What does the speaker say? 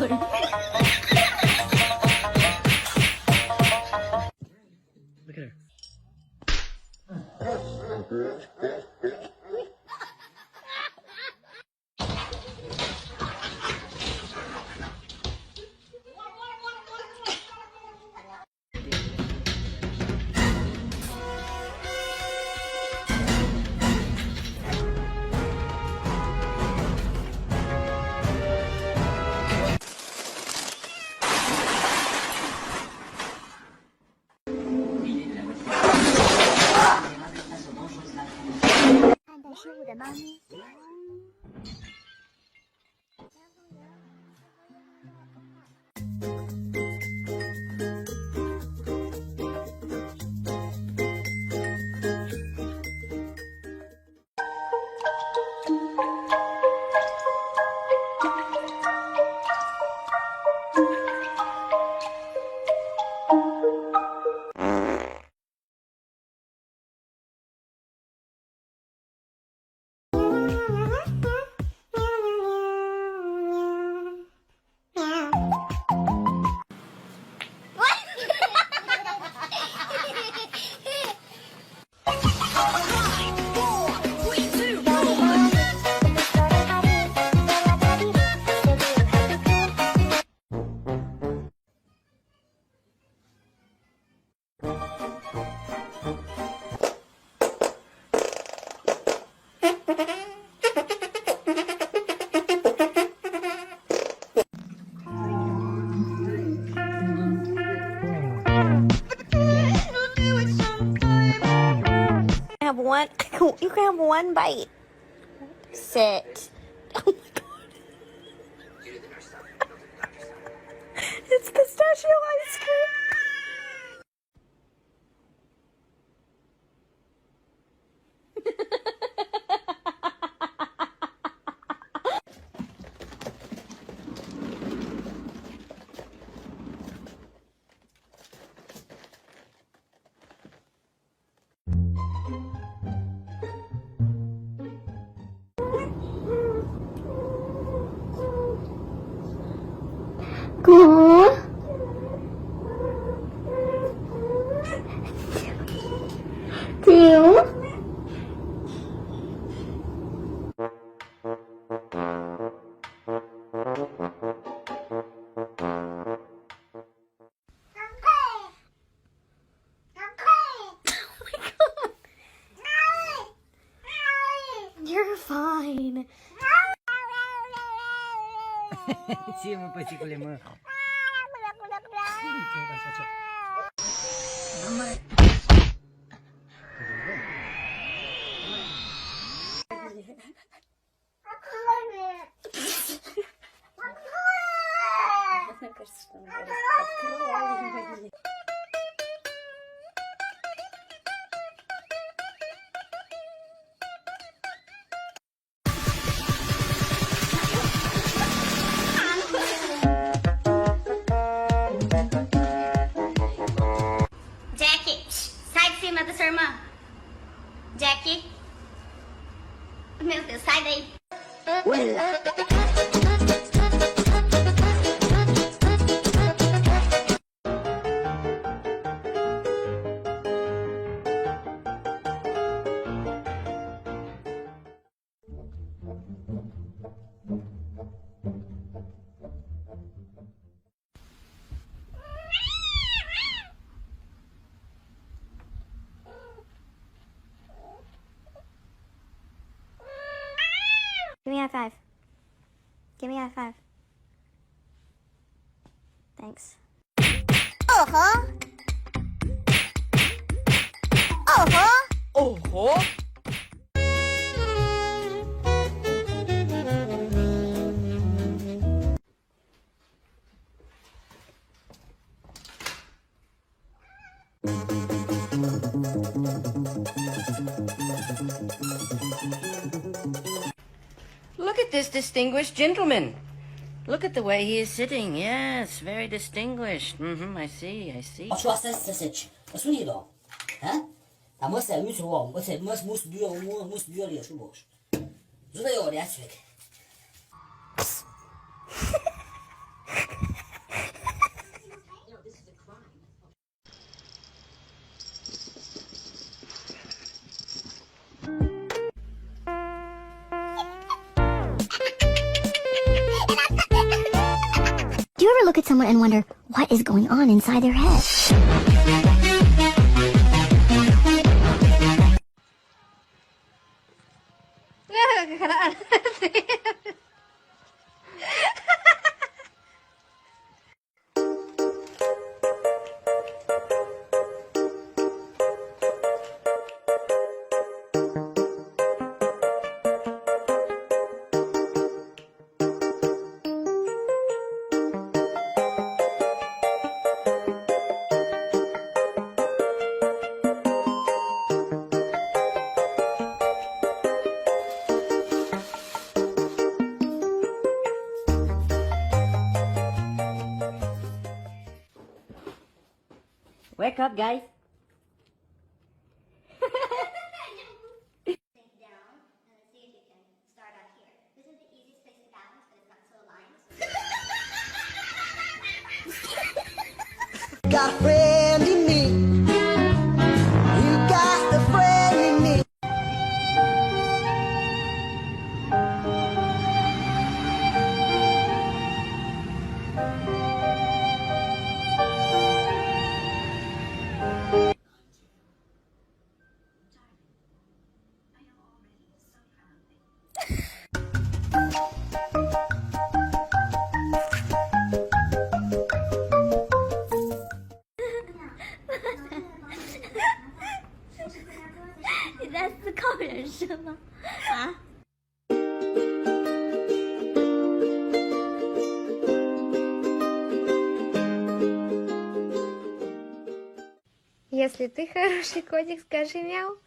Look at her. One, you can have one bite. Sit. Oh my god. It's pistachio ice cream. You're fine. Siapa pasti kulema. Jackie. Meu Deus, sai daí. Give me a high five. Give me a high five. Thanks. Uh-huh. Uh-huh. Oh, Look at this distinguished gentleman. Look at the way he is sitting. Yes, very distinguished. I see, I see. Şu hasta seç. Nasıl iyi o? Ha? Ama sen yüzü var. O sen mus diyor ya şu boş. Zıda yok ya sürekli. Do you ever look at someone and wonder what is going on inside their head? Wake up, guys. Got a friend in me. You got a friend in me. That's the 靠人生吗？啊？ Если ты хороший котик, скажи мяу.